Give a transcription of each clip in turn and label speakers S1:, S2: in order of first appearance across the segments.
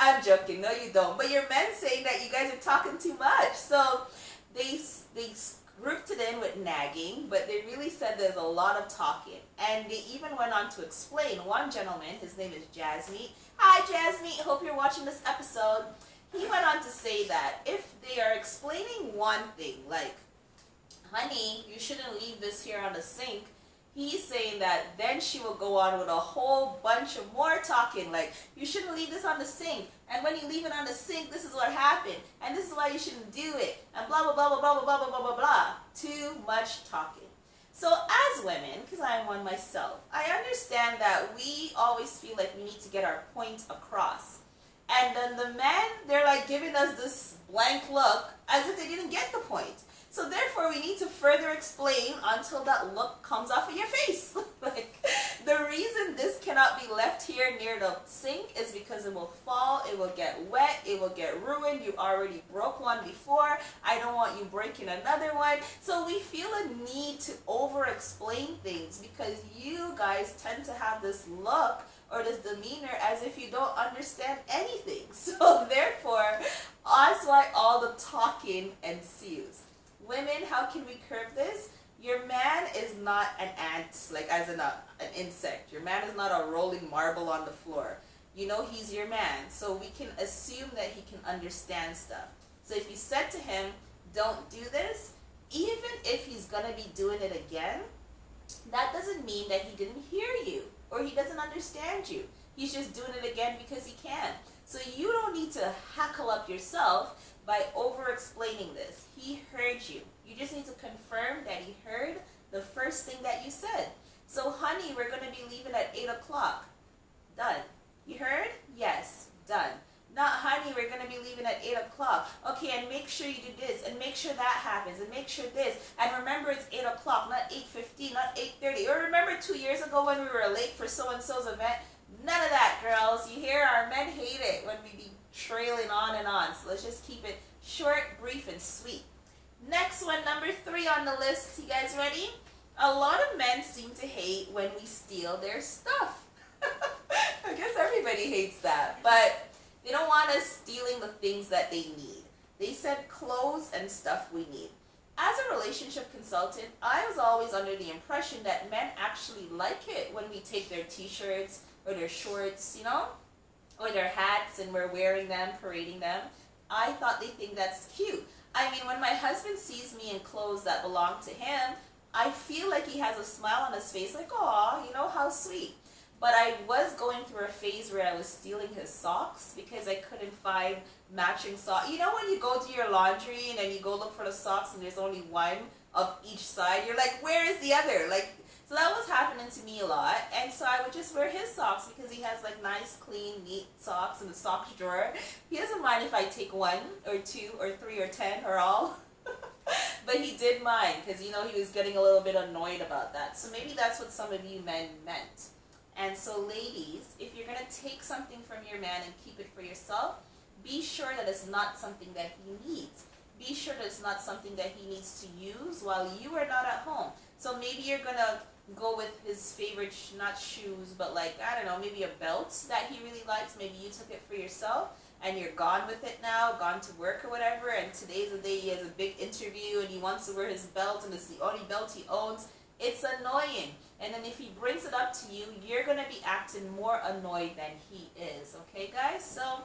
S1: I'm joking. No, you don't. But your men saying that you guys are talking too much. So they grouped it in with nagging, but they really said there's a lot of talking. And they even went on to explain. One gentleman, his name is Jasmeet. Hi, Jasmeet. Hope you're watching this episode. He went on to say that if they are explaining one thing, like, honey, you shouldn't leave this here on the sink, he's saying that then she will go on with a whole bunch of more talking, like, you shouldn't leave this on the sink, and when you leave it on the sink, this is what happened, and this is why you shouldn't do it, and blah, blah, blah, blah, blah, blah, blah, blah, blah, blah. Too much talking. So as women, because I am one myself, I understand that we always feel like we need to get our point across. And then the men, they're like giving us this blank look as if they didn't get the point. So therefore, we need to further explain until that look comes off of your face. Like, the reason this cannot be left here near the sink is because it will fall, it will get wet, it will get ruined. You already broke one before. I don't want you breaking another one. So we feel a need to over-explain things because you guys tend to have this look or this demeanor as if you don't understand anything. So therefore, that's why all the talking ensues. Women, how can we curb this? Your man is not an ant, like as in an insect. Your man is not a rolling marble on the floor. You know he's your man, so we can assume that he can understand stuff. So if you said to him, don't do this, even if he's going to be doing it again, that doesn't mean that he didn't hear you or he doesn't understand you. He's just doing it again because he can. So you don't need to hackle up yourself by over-explaining this. He heard you. You just need to confirm that he heard the first thing that you said. So, honey, we're going to be leaving at 8 o'clock. Done. You heard? Yes. Done. Not, honey, we're going to be leaving at 8 o'clock. Okay, and make sure you do this, and make sure that happens, and make sure this. And remember, it's 8 o'clock, not 8:15, not 8:30. Or remember 2 years ago when we were late for so-and-so's event? None of that, girls. You hear? Our men hate it when we be trailing on and on. So let's just keep it short, brief, and sweet. Next one, number 3 on the list. You guys ready? A lot of men seem to hate when we steal their stuff. I guess everybody hates that. But they don't want us stealing the things that they need. They said clothes and stuff we need. As a relationship consultant, I was always under the impression that men actually like it when we take their t-shirts or their shorts, you know, or their hats and we're wearing them, parading them. I thought they think that's cute. I mean, when my husband sees me in clothes that belong to him, I feel like he has a smile on his face, like, aw, you know, how sweet. But I was going through a phase where I was stealing his socks because I couldn't find matching socks. You know when you go to your laundry and then you go look for the socks and there's only one of each side? You're like, where is the other? Like, so that was happening to me a lot. And so I would just wear his socks because he has like nice, clean, neat socks in the socks drawer. He doesn't mind if I take 1 or 2 or 3 or 10 or all. But he did mind because, you know, he was getting a little bit annoyed about that. So maybe that's what some of you men meant. And so ladies, if you're going to take something from your man and keep it for yourself, be sure that it's not something that he needs. Be sure that it's not something that he needs to use while you are not at home. So maybe you're going to go with his favorite, not shoes, but like, I don't know, maybe a belt that he really likes. Maybe you took it for yourself and you're gone with it now, gone to work or whatever, and today's the day he has a big interview and he wants to wear his belt and it's the only belt he owns. It's annoying. And then if he brings it up to you, you're going to be acting more annoyed than he is. Okay, guys? So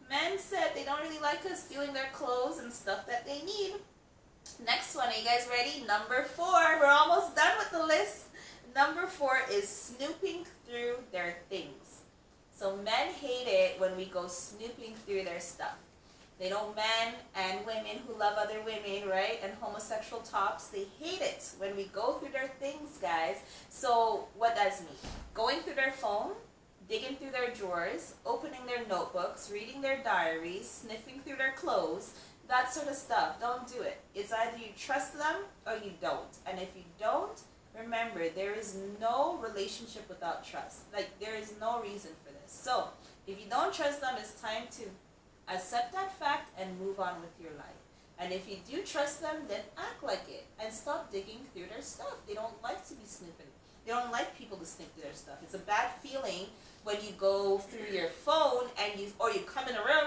S1: men said they don't really like us stealing their clothes and stuff that they need. Next one. Are you guys ready? Number 4. We're almost done with the list. Number 4 is snooping through their things. So men hate it when we go snooping through their stuff. They know men and women who love other women, right? And homosexual tops, they hate it when we go through their things, guys. So what does mean? Going through their phone, digging through their drawers, opening their notebooks, reading their diaries, sniffing through their clothes, that sort of stuff. Don't do it. It's either you trust them or you don't. And if you don't, remember, there is no relationship without trust. Like, there is no reason for this. So if you don't trust them, it's time to accept that fact and move on with your life. And if you do trust them, then act like it and stop digging through their stuff. They don't like to be snooping. They don't like people to snoop through their stuff. It's a bad feeling when you go through your phone and you come in a room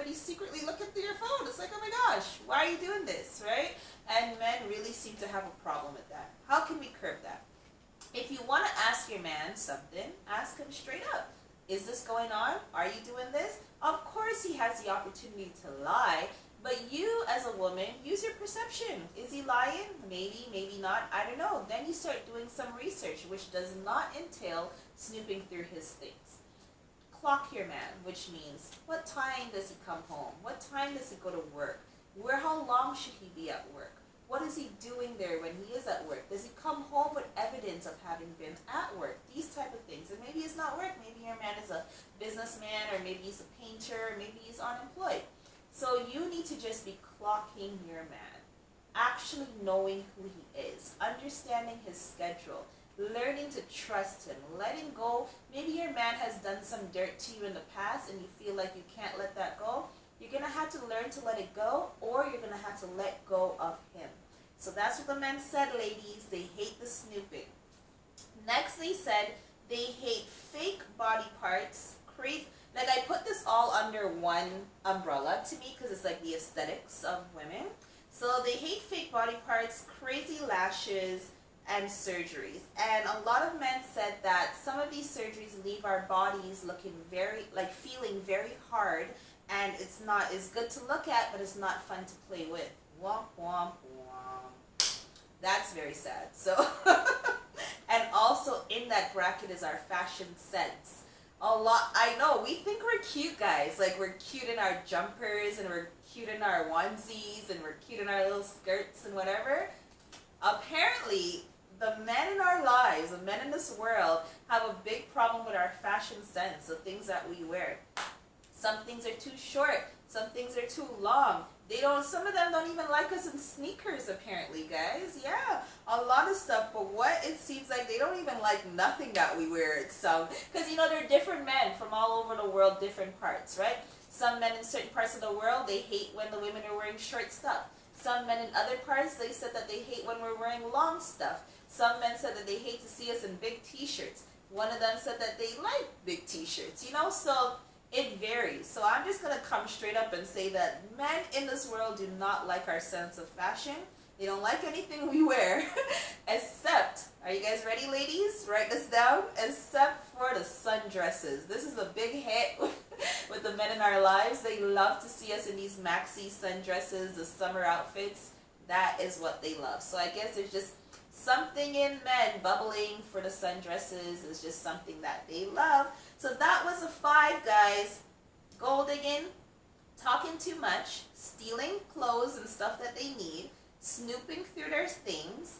S1: already secretly looking through your phone. It's like, oh my gosh, why are you doing this, right? And men really seem to have a problem with that. How can we curb that? If you want to ask your man something, ask him straight up. Is this going on? Are you doing this? Of course he has the opportunity to lie, but you as a woman, use your perception. Is he lying? Maybe, maybe not. I don't know. Then you start doing some research, which does not entail snooping through his things. Clock your man, which means what time does he come home? What time does he go to work? How long should he be at work? What is he doing there when he is at work? Does he come home with evidence of having been at work? These type of things. And maybe it's not work. Maybe your man is a businessman, or maybe he's a painter, or maybe he's unemployed. So you need to just be clocking your man. Actually knowing who he is. Understanding his schedule. Learning to trust him. Letting go. Maybe your man has done some dirt to you in the past and you feel like you can't let that go. You're going to have to learn to let it go, or you're going to have to let go of him. So that's what the men said, ladies. They hate the snooping. Next, they said they hate fake body parts. Crazy. Like, I put this all under one umbrella to me because it's like the aesthetics of women. So they hate fake body parts, crazy lashes, and surgeries. And a lot of men said that some of these surgeries leave our bodies looking feeling very hard. And it's not as good to look at, but it's not fun to play with. Womp, womp, womp. That's very sad. So, and also in that bracket is our fashion sense. I know, we think we're cute, guys. Like, we're cute in our jumpers, and we're cute in our onesies, and we're cute in our little skirts and whatever. Apparently, the men in our lives, the men in this world, have a big problem with our fashion sense, the things that we wear. Some things are too short. Some things are too long. Some of them don't even like us in sneakers, apparently, guys. Yeah, a lot of stuff. But what it seems like they don't even like nothing that we wear. Because, they're different men from all over the world, different parts, right? Some men in certain parts of the world, they hate when the women are wearing short stuff. Some men in other parts, they said that they hate when we're wearing long stuff. Some men said that they hate to see us in big t-shirts. One of them said that they like big t-shirts, so it varies. So I'm just going to come straight up and say that men in this world do not like our sense of fashion. They don't like anything we wear, except, are you guys ready, ladies? Write this down. Except for the sundresses. This is a big hit with the men in our lives. They love to see us in these maxi sundresses, the summer outfits. That is what they love. So I guess there's just something in men bubbling for the sundresses. Is just something that they love. So that was a 5, guys. Gold digging, talking too much, stealing clothes and stuff that they need, snooping through their things,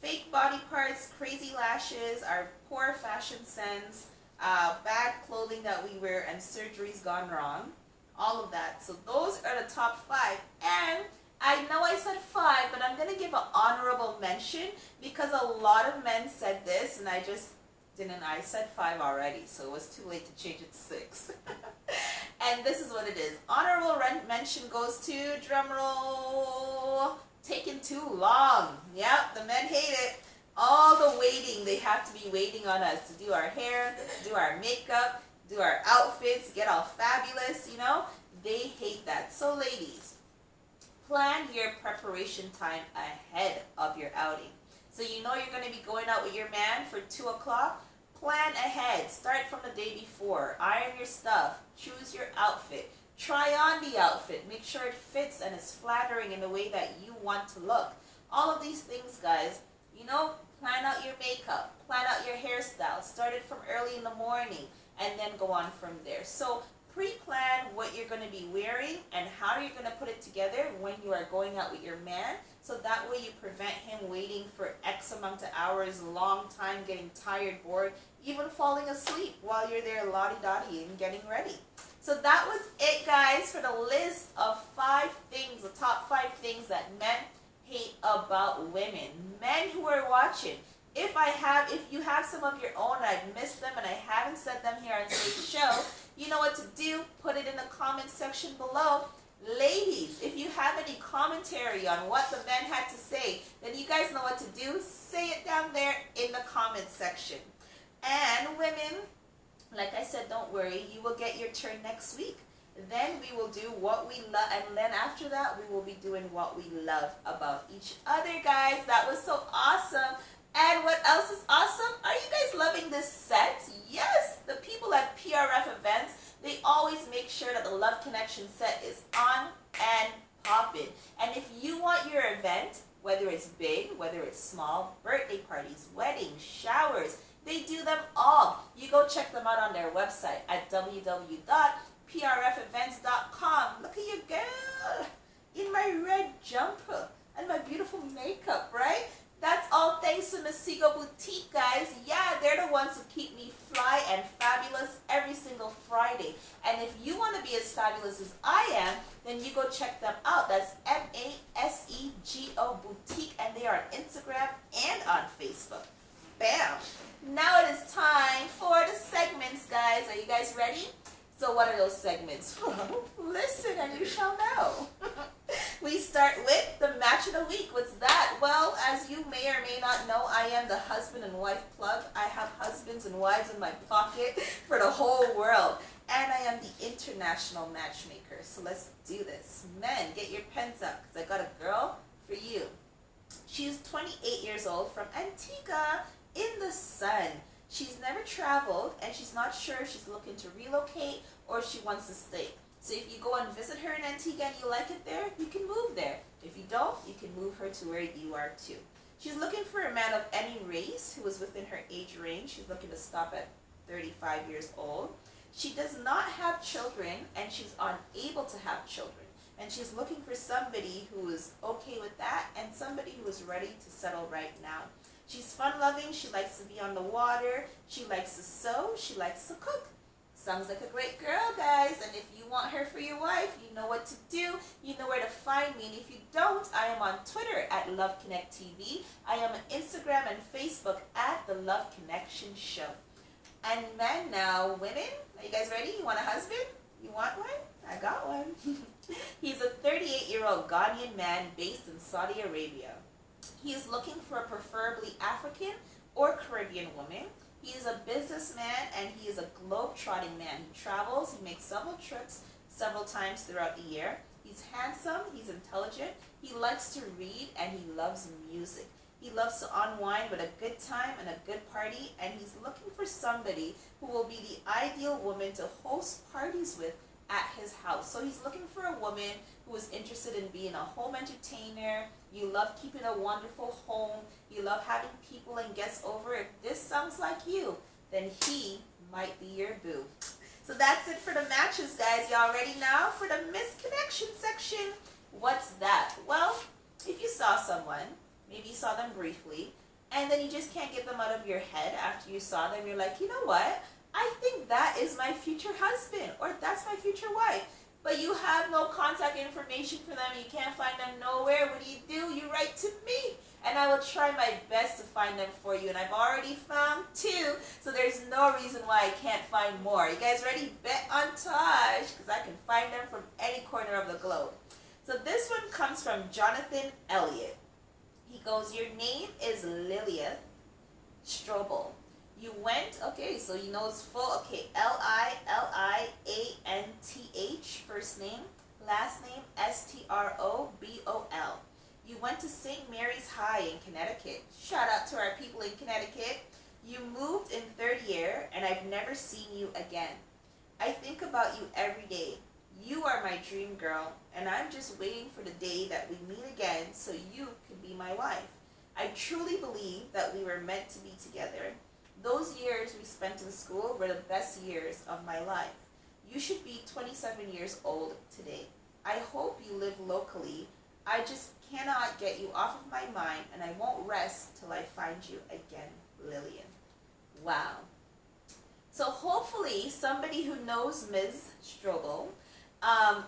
S1: fake body parts, crazy lashes, our poor fashion sense, bad clothing that we wear, and surgeries gone wrong. All of that. So those are the top 5. And I know I said 5, but I'm going to give an honorable mention because a lot of men said this, and I said 5 already, so it was too late to change it to 6. And this is what it is. Honorable mention goes to, drumroll, taking too long. Yep, the men hate it. All the waiting, they have to be waiting on us to do our hair, do our makeup, do our outfits, get all fabulous, They hate that. So ladies, plan your preparation time ahead of your outing. So you're going to be going out with your man for 2 o'clock. Plan ahead. Start from the day before. Iron your stuff. Choose your outfit. Try on the outfit. Make sure it fits and is flattering in the way that you want to look. All of these things, guys, plan out your makeup. Plan out your hairstyle. Start it from early in the morning and then go on from there. So pre-plan what you're going to be wearing and how you're going to put it together when you are going out with your man. So that way you prevent him waiting for X amount of hours, long time, getting tired, bored, even falling asleep while you're there lottie-dottie and getting ready. So that was it, guys, for the list of 5 things, the top 5 things that men hate about women. Men who are watching, if you have some of your own and I've missed them and I haven't said them here on today's show, you know what to do. Put it in the comment section below. Ladies, if you have any commentary on what the men had to say, then you guys know what to do. Say it down there in the comment section. And women, like I said, don't worry. You will get your turn next week. Then we will do what we love, and then after that, we will be doing what we love about each other, guys. That was so awesome. And what else is awesome? Are you guys loving this set? Yes, the people at PRF events, they always make sure that the Love Connection set is on and popping. And if you want your event, whether it's big, whether it's small, birthday parties, weddings, showers, they do them all. You go check them out on their website at www.prfevents.com. Look at you, girl, in my red jumper and my beautiful makeup, right? That's all thanks to Masigo Boutique, guys. Yeah, they're the ones who keep me fly and fabulous every single Friday. And if you want to be as fabulous as I am, then you go check them out. That's MASEGO Boutique, and they are on Instagram and on Facebook. Bam! Now it is time for the segments, guys. Are you guys ready? So what are those segments? Listen and you shall know. We start with the match of the week. What's that? Well, as you may or may not know, I am the husband and wife plug. I have husbands and wives in my pocket for the whole world. And I am the international matchmaker. So let's do this. Men, get your pens up because I got a girl for you. She's 28 years old from Antigua in the sun. She's never traveled and she's not sure if she's looking to relocate or if she wants to stay. So if you go and visit her in Antigua and you like it there, you can move there. If you don't, you can move her to where you are too. She's looking for a man of any race who is within her age range. She's looking to stop at 35 years old. She does not have children and she's unable to have children. And she's looking for somebody who is okay with that and somebody who is ready to settle right now. She's fun-loving. She likes to be on the water. She likes to sew. She likes to cook. Sounds like a great girl, guys. And if you want her for your wife, you know what to do. You know where to find me. And if you don't, I am on Twitter at Love Connect TV. I am on Instagram and Facebook at The Love Connection Show. And men now, women, are you guys ready? You want a husband? You want one? I got one. He's a 38-year-old Ghanaian man based in Saudi Arabia. He is looking for a preferably African or Caribbean woman. He is a businessman and he is a globe-trotting man. He travels, he makes several trips several times throughout the year. He's handsome, he's intelligent, he likes to read, and he loves music. He loves to unwind with a good time and a good party, and he's looking for somebody who will be the ideal woman to host parties with at his house. So he's looking for a woman who is interested in being a home entertainer. You love keeping a wonderful home. You love having people and guests over. If this sounds like you, then he might be your boo. So that's it for the matches, guys. Y'all ready now for the misconnection section? What's that? Well, if you saw someone, maybe you saw them briefly, and then you just can't get them out of your head after you saw them, you're like, you know what? I think that is my future husband, or that's my future wife. But you have no contact information for them. You can't find them nowhere. What do? You write to me, and I will try my best to find them for you. And I've already found 2, so there's no reason why I can't find more. You guys ready? Bet on Taj, because I can find them from any corner of the globe. So this one comes from Jonathan Elliott. He goes, your name is Lilia Strobel. You went, okay, so you know it's full, okay, Lilianth, first name, last name, Strobol. You went to St. Mary's High in Connecticut. Shout out to our people in Connecticut. You moved in 3rd year, and I've never seen you again. I think about you every day. You are my dream girl, and I'm just waiting for the day that we meet again so you can be my wife. I truly believe that we were meant to be together. Those years we spent in school were the best years of my life. You should be 27 years old today. I hope you live locally. I just cannot get you off of my mind, and I won't rest till I find you again, Lillian. Wow. So hopefully somebody who knows Ms. Strobel,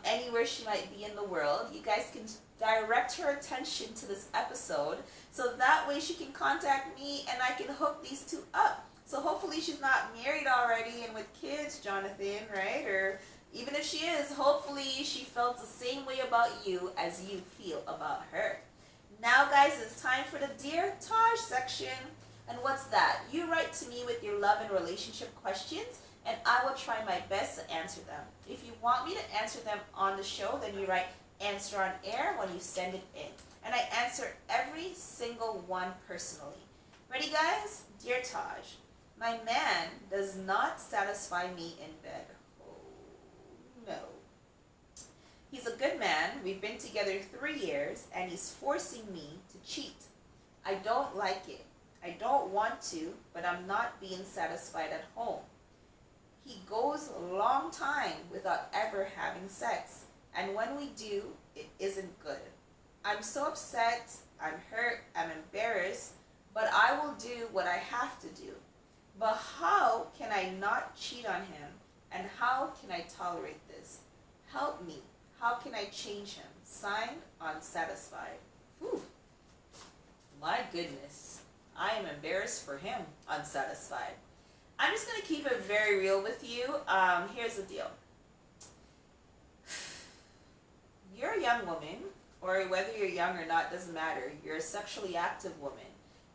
S1: anywhere she might be in the world, you guys can direct her attention to this episode so that way she can contact me and I can hook these 2 up. So hopefully she's not married already and with kids, Jonathan, right? Or even if she is, hopefully she felt the same way about you as you feel about her. Now, guys, it's time for the Dear Taj section. And what's that? You write to me with your love and relationship questions, and I will try my best to answer them. If you want me to answer them on the show, then you write answer on air when you send it in. And I answer every single one personally. Ready, guys? Dear Taj, my man does not satisfy me in bed. Oh, no. He's a good man. We've been together 3 years, and he's forcing me to cheat. I don't like it. I don't want to, but I'm not being satisfied at home. He goes a long time without ever having sex, and when we do, it isn't good. I'm so upset, I'm hurt, I'm embarrassed, but I will do what I have to do. But how can I not cheat on him, and how can I tolerate this? Help me. How can I change him? Signed, Unsatisfied. Whew. My goodness. I am embarrassed for him, Unsatisfied. I'm just going to keep it very real with you. Here's the deal. You're a young woman, or whether you're young or not doesn't matter. You're a sexually active woman,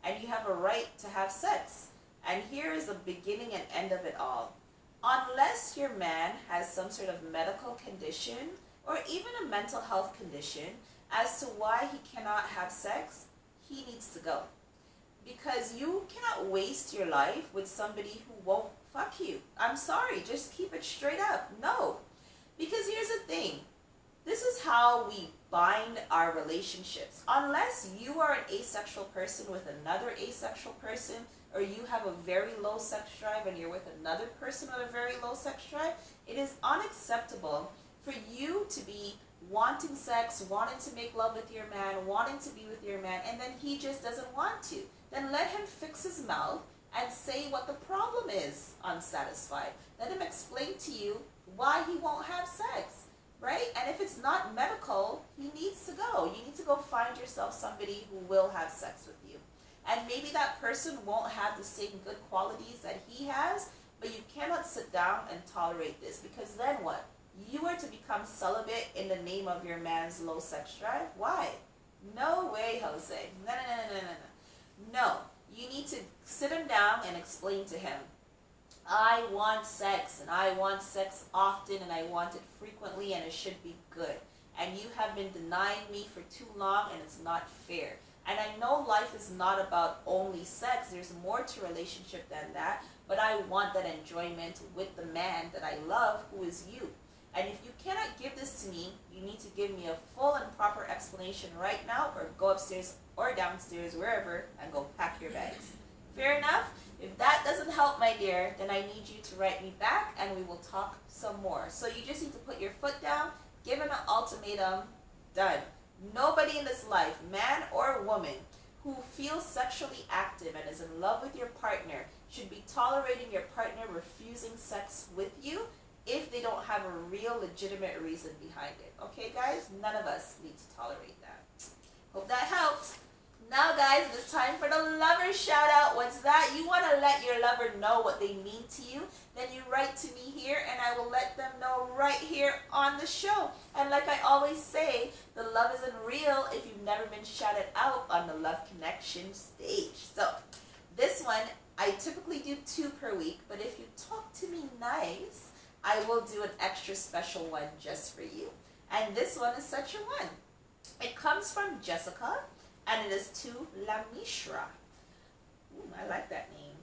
S1: and you have a right to have sex. And here is the beginning and end of it all. Unless your man has some sort of medical condition or even a mental health condition as to why he cannot have sex, he needs to go. Because you cannot waste your life with somebody who won't fuck you. I'm sorry, just keep it straight up. No. Because here's the thing. This is how we bind our relationships. Unless you are an asexual person with another asexual person, or you have a very low sex drive and you're with another person with a very low sex drive, it is unacceptable for you to be wanting sex, wanting to make love with your man, wanting to be with your man, and then he just doesn't want to. Then let him fix his mouth and say what the problem is, Unsatisfied. Let him explain to you why he won't have sex, right? And if it's not medical, he needs to go. You need to go find yourself somebody who will have sex with you. And maybe that person won't have the same good qualities that he has, but you cannot sit down and tolerate this, because then what? You are to become celibate in the name of your man's low sex drive? Why? No way, Jose. No, no, no, no, no, no. No. You need to sit him down and explain to him, I want sex, and I want sex often, and I want it frequently, and it should be good. And you have been denying me for too long, and it's not fair. And I know life is not about only sex. There's more to a relationship than that. But I want that enjoyment with the man that I love, who is you. And if you cannot give this to me, you need to give me a full and proper explanation right now, or go upstairs or downstairs, wherever, and go pack your bags. Fair enough? If that doesn't help, my dear, then I need you to write me back, and we will talk some more. So you just need to put your foot down, give him an ultimatum, done. Nobody in this life, man or woman, who feels sexually active and is in love with your partner should be tolerating your partner refusing sex with you if they don't have a real legitimate reason behind it. Okay, guys? None of us need to tolerate that. Hope that helped. Now, guys, it's time for the lover shout out. What's that? You want to let your lover know what they mean to you? Then you write to me here, and I will let them know right here on the show. And like I always say, the love isn't real if you've never been shouted out on the Love Connection stage. So this one, I typically do 2 per week, but if you talk to me nice, I will do an extra special one just for you. And this one is such a one. It comes from Jessica, and it is to La Mishra. Ooh, I like that name.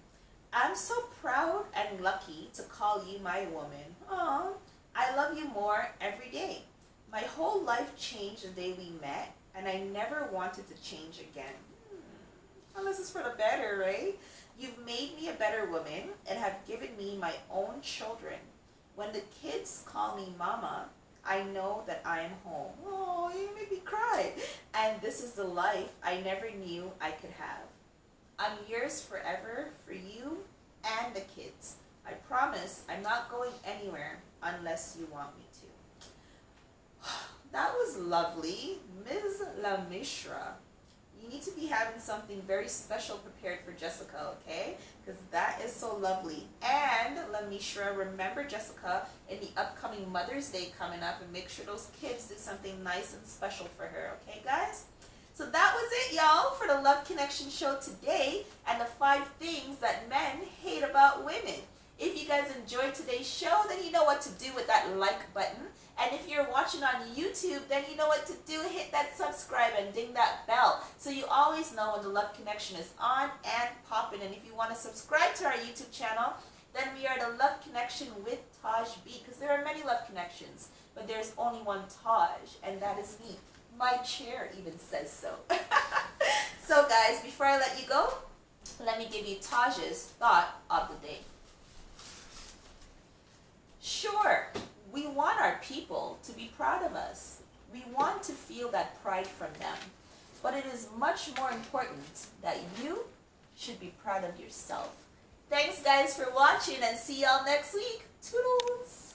S1: I'm so proud and lucky to call you my woman. Aw, I love you more every day. My whole life changed the day we met, and I never wanted to change again. Well, this is for the better, right? You've made me a better woman and have given me my own children. When the kids call me mama, I know that I am home. Oh, you make me cry. And this is the life I never knew I could have. I'm yours forever for you and the kids. I promise I'm not going anywhere unless you want me to. That was lovely. Ms. La Mishra. You need to be having something very special prepared for Jessica, okay? Because that is so lovely. And La Mishra, remember Jessica in the upcoming Mother's Day coming up, and make sure those kids do something nice and special for her, okay, guys? So that was it, y'all, for the Love Connection show today, and the 5 things that men hate about women. If you guys enjoyed today's show, then you know what to do with that like button. And if you're watching on YouTube, then you know what to do. Hit that subscribe and ding that bell so you always know when the Love Connection is on and popping. And if you want to subscribe to our YouTube channel, then we are the Love Connection with Taj B, because there are many Love Connections, but there's only one Taj, and that is me. My chair even says so. So guys, before I let you go, let me give you Taj's thought of the day. Sure, we want our people to be proud of us. We want to feel that pride from them. But it is much more important that you should be proud of yourself. Thanks guys for watching, and see y'all next week. Toodles!